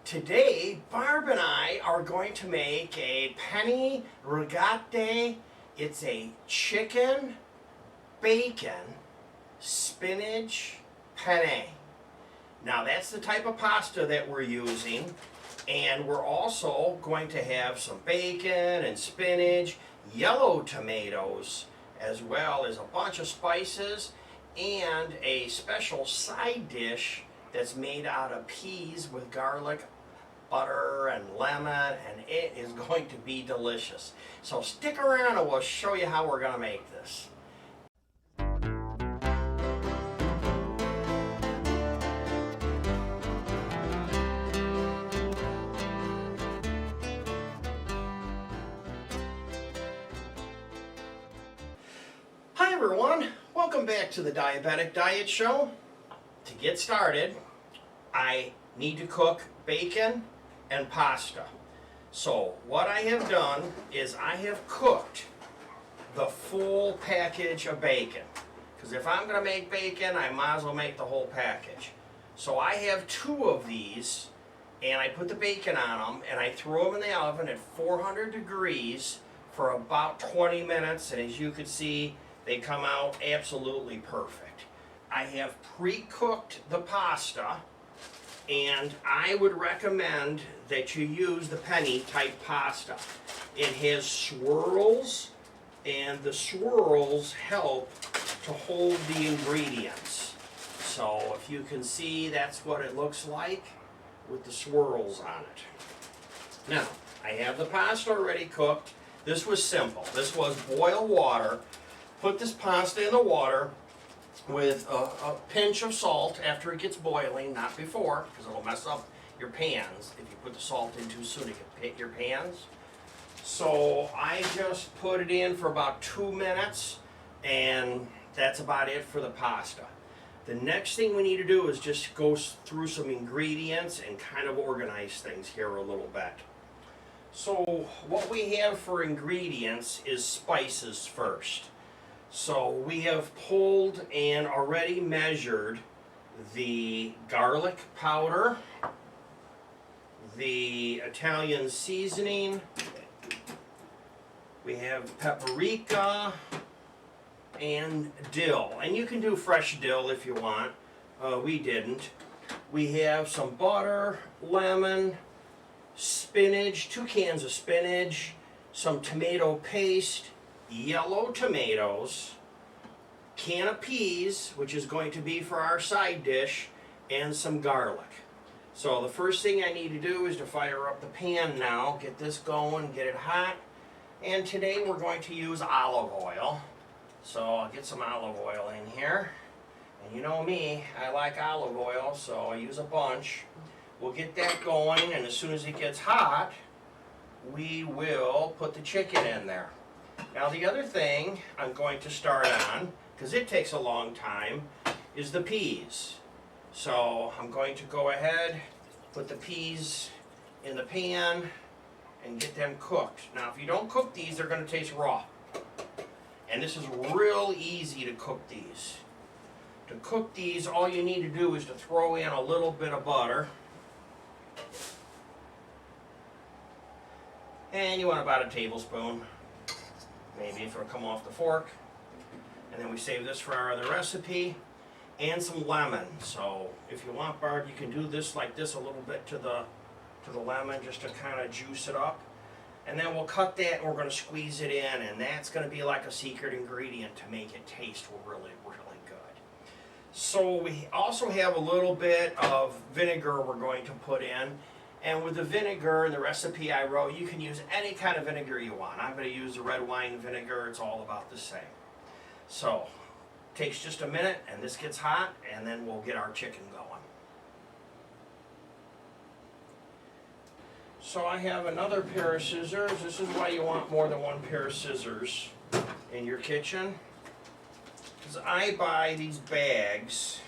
Today, Barb and I are going to make a penne rigate. It's a chicken, bacon, spinach penne. Now that's the type of pasta that we're using, and we're also going to have some bacon and spinach, yellow tomatoes, as well as a bunch of spices and a special side dish that's made out of peas with garlic, butter, and lemon, and it is going to be delicious. So stick around and we'll show you how we're going to make this. Hi everyone, welcome back to the Diabetic Diet Show. To get started, I need to cook bacon and pasta. So what I have done is I have cooked the full package of bacon. Because if I'm going to make bacon, I might as well make the whole package. So I have 2 of these, and I put the bacon on them, and I throw them in the oven at 400 degrees for about 20 minutes, and as you can see, they come out absolutely perfect. I have pre-cooked the pasta, and I would recommend that you use the penne type pasta. It has swirls, and the swirls help to hold the ingredients. So if you can see, that's what it looks like with the swirls on it. Now, I have the pasta already cooked. This was simple. This was boil water. Put this pasta in the water with a pinch of salt after it gets boiling, not before, because it'll mess up your pans if you put the salt in too soon. It can hit your pans. So I just put it in for about 2 minutes, and that's about it for the pasta. The next thing we need to do is just go through some ingredients and kind of organize things here a little bit. So what we have for ingredients is spices first. So we have pulled and already measured the garlic powder, the Italian seasoning, we have paprika, and dill. And you can do fresh dill if you want. We didn't. We have some butter, lemon, spinach, 2 cans of spinach, some tomato paste, yellow tomatoes, can of peas, which is going to be for our side dish, and some garlic. So the first thing I need to do is to fire up the pan now, get this going, get it hot. And today we're going to use olive oil. So I'll get some olive oil in here. And you know me, I like olive oil, so I use a bunch. We'll get that going, and as soon as it gets hot, we will put the chicken in there. Now the other thing I'm going to start on, because it takes a long time, is the peas. So I'm going to go ahead, put the peas in the pan, and get them cooked. Now if you don't cook these, they're going to taste raw. And this is real easy to cook these. To cook these, all you need to do is to throw in a little bit of butter. And you want about a tablespoon. Maybe if it'll come off the fork. And then we save this for our other recipe. And some lemon. So if you want, Barb, you can do this like this a little bit to the lemon just to kind of juice it up. And then we'll cut that and we're going to squeeze it in, and that's going to be like a secret ingredient to make it taste really, really good. So we also have a little bit of vinegar we're going to put in. And with the vinegar in the recipe I wrote, you can use any kind of vinegar you want. I'm going to use the red wine vinegar. It's all about the same. So it takes just a minute, and this gets hot, and then we'll get our chicken going. So I have another pair of scissors. This is why you want more than 1 pair of scissors in your kitchen. Because I buy these bags,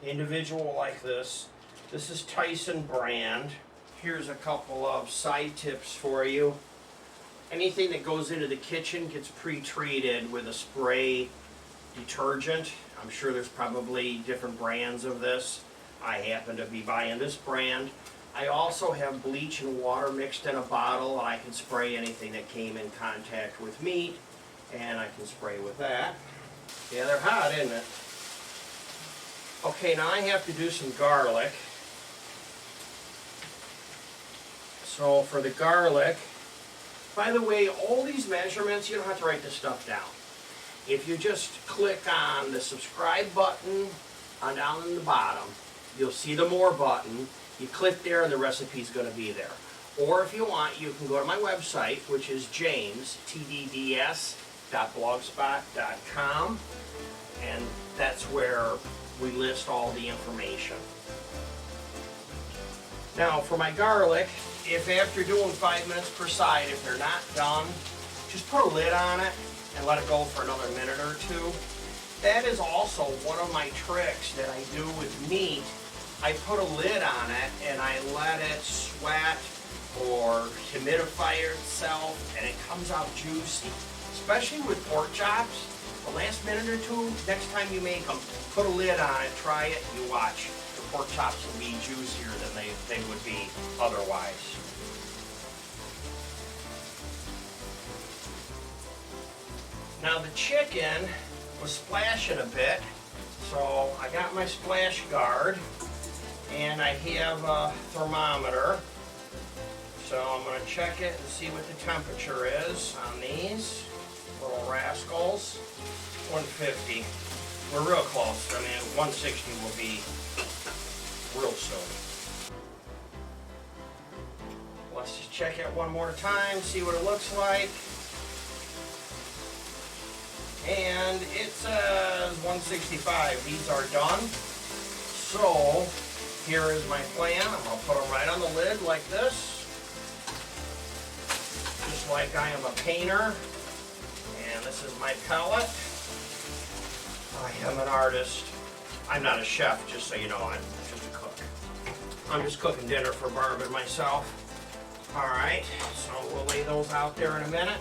individual like this. This is Tyson brand. Here's a couple of side tips for you. Anything that goes into the kitchen gets pre-treated with a spray detergent. I'm sure there's probably different brands of this. I happen to be buying this brand. I also have bleach and water mixed in a bottle, and I can spray anything that came in contact with meat, and I can spray with that. Yeah, they're hot, isn't it? Okay, now I have to do some garlic. So for the garlic, by the way, all these measurements, you don't have to write this stuff down. If you just click on the subscribe button on down in the bottom, you'll see the more button. You click there and the recipe's going to be there. Or if you want, you can go to my website, which is jamestdds.blogspot.com, and that's where we list all the information. Now for my garlic, if after doing 5 minutes per side, if they're not done, just put a lid on it and let it go for another minute or two. That is also one of my tricks that I do with meat. I put a lid on it and I let it sweat or humidify itself, and it comes out juicy. Especially with pork chops, the last minute or two, next time you make them, put a lid on it, try it, and you watch. The pork chops will be juicier than they would be otherwise. Now the chicken was splashing a bit, so I got my splash guard, and I have a thermometer. So I'm going to check it and see what the temperature is on these little rascals. 150. We're real close. I mean, 160 will be real soon. Let's just check it one more time, see what it looks like. And it says 165. These are done. So here is my plan. I'm going to put them right on the lid like this. Just like I am a painter. And this is my pellet. I am an artist. I'm not a chef, just so you know. I'm just a cook. I'm just cooking dinner for Barb and myself. Alright, so we'll lay those out there in a minute.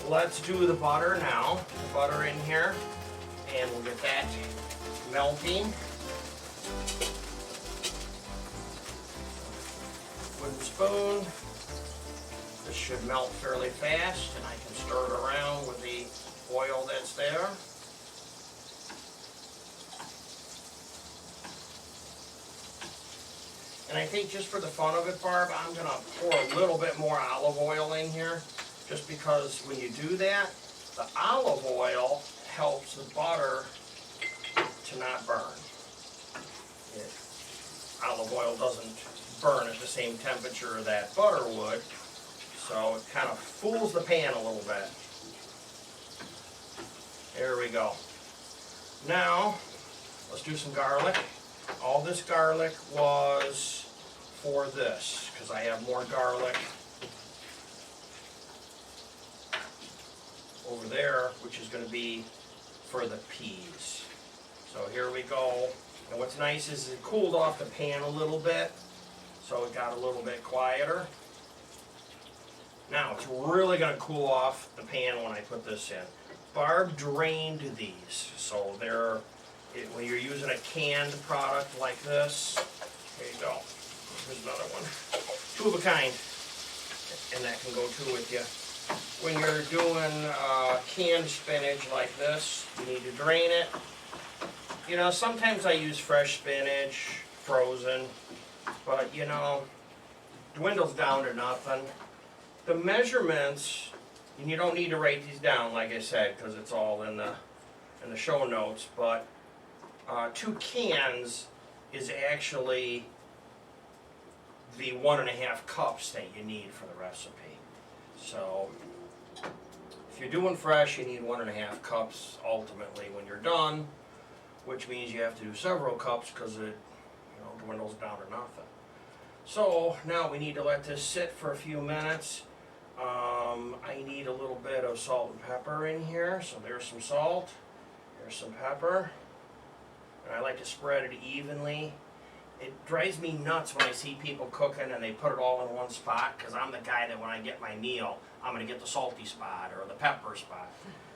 Let's do the butter now. The butter in here. And we'll get that melting. Wooden spoon. This should melt fairly fast, and I can stir it around with the oil that's there. And I think just for the fun of it, Barb, I'm going to pour a little bit more olive oil in here, just because when you do that, the olive oil helps the butter to not burn. Olive oil doesn't burn at the same temperature that butter would, so it kind of fools the pan a little bit. There we go. Now, let's do some garlic. All this garlic was for this, because I have more garlic over there, which is going to be for the peas. So here we go. And what's nice is it cooled off the pan a little bit, so it got a little bit quieter. Now it's really going to cool off the pan when I put this in. Barb drained these, so they're, when you're using a canned product like this, there you go. Here's another one. Two of a kind, and that can go too with you. When you're doing canned spinach like this, you need to drain it. You know, sometimes I use fresh spinach, frozen, but you know, dwindles down to nothing. The measurements, and you don't need to write these down, like I said, because it's all in the show notes, but 2 cans is actually the 1.5 cups that you need for the recipe. So if you're doing fresh, you need 1.5 cups ultimately when you're done, which means you have to do several cups because it dwindles down to nothing. So now we need to let this sit for a few minutes. I need a little bit of salt and pepper in here, so there's some salt, there's some pepper, and I like to spread it evenly. It drives me nuts when I see people cooking and they put it all in one spot, because I'm the guy that when I get my meal, I'm going to get the salty spot or the pepper spot.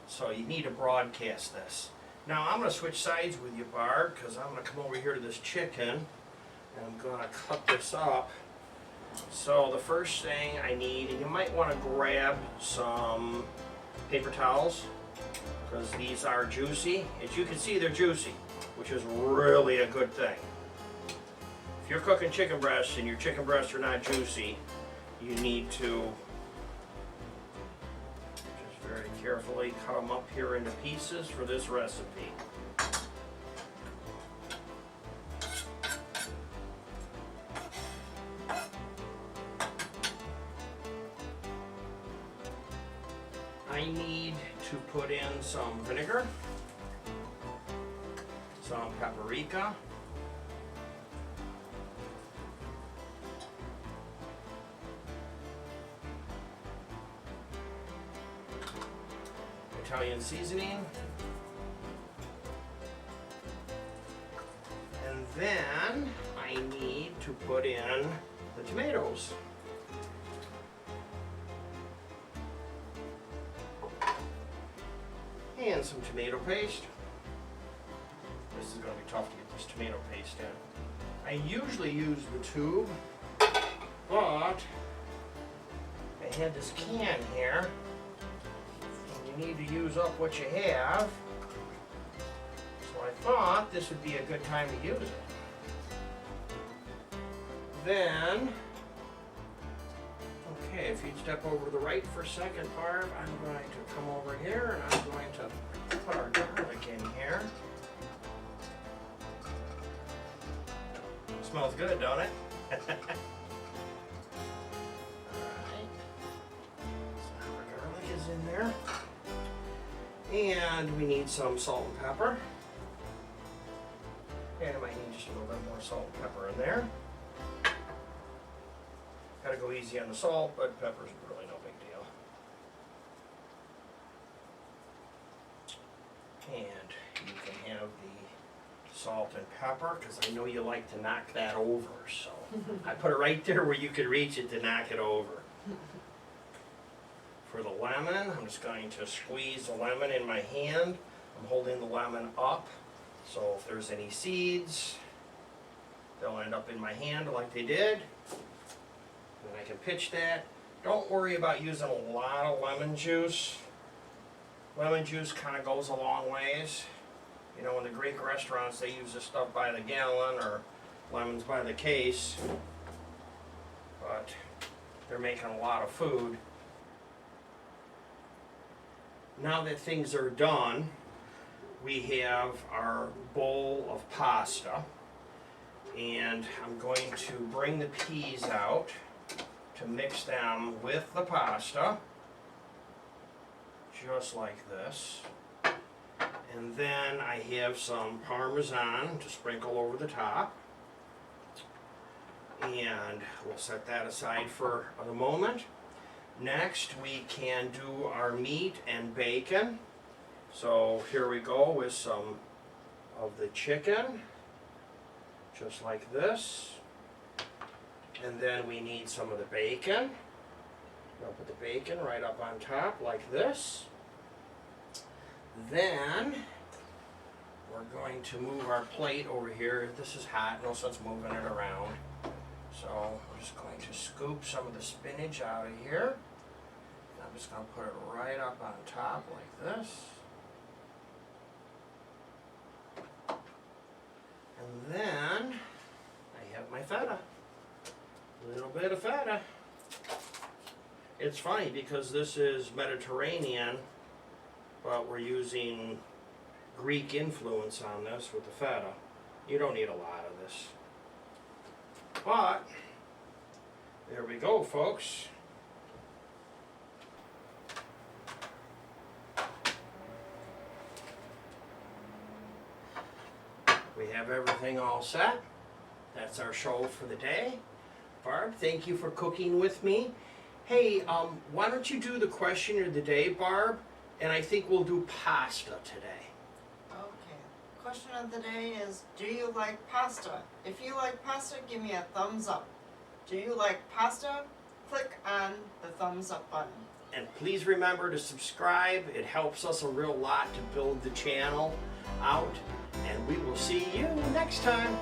So you need to broadcast this. Now I'm going to switch sides with you, Barb, because I'm going to come over here to this chicken, and I'm going to cut this up So the first thing I need, and you might want to grab some paper towels, because these are juicy. As you can see, they're juicy, which is really a good thing. If you're cooking chicken breasts and your chicken breasts are not juicy, you need to just very carefully cut them up here into pieces for this recipe. I need to put in some vinegar, some paprika, Italian seasoning, and then I need to put in the tomatoes. And some tomato paste. This is going to be tough to get this tomato paste in. I usually use the tube, but I had this can here, and you need to use up what you have. So I thought this would be a good time to use it. Then, okay, if you'd step over to the right for a second, Barb, I'm going to come over here and I'm going to put our garlic in here. Smells good, don't it? Alright. So our garlic is in there. And we need some salt and pepper. And I might need just a little bit more salt and pepper in there. Gotta go easy on the salt, but pepper's really no big deal. And you can have the salt and pepper, because I know you like to knock that over, so I put it right there where you could reach it to knock it over. For the lemon, I'm just going to squeeze the lemon in my hand. I'm holding the lemon up, so if there's any seeds, they'll end up in my hand like they did. And I can pitch that. Don't worry about using a lot of lemon juice. Lemon juice kind of goes a long ways. You know, in the Greek restaurants, they use this stuff by the gallon or lemons by the case. But they're making a lot of food. Now that things are done, we have our bowl of pasta. And I'm going to bring the peas out to mix them with the pasta, just like this. And then I have some Parmesan to sprinkle over the top. And we'll set that aside for a moment. Next, we can do our meat and bacon. So here we go with some of the chicken, just like this. And then we need some of the bacon. I'll put the bacon right up on top like this. Then we're going to move our plate over here. This is hot, no sense moving it around. So I'm just going to scoop some of the spinach out of here. I'm just going to put it right up on top like this. And then I have my feta. A little bit of feta. It's funny because this is Mediterranean, but we're using Greek influence on this with the feta. You don't need a lot of this. But, there we go, folks. We have everything all set. That's our show for the day. Barb, thank you for cooking with me. Hey, why don't you do the question of the day, Barb? And I think we'll do pasta today. Okay. Question of the day is, do you like pasta? If you like pasta, give me a thumbs up. Do you like pasta? Click on the thumbs up button. And please remember to subscribe. It helps us a real lot to build the channel out. And we will see you next time.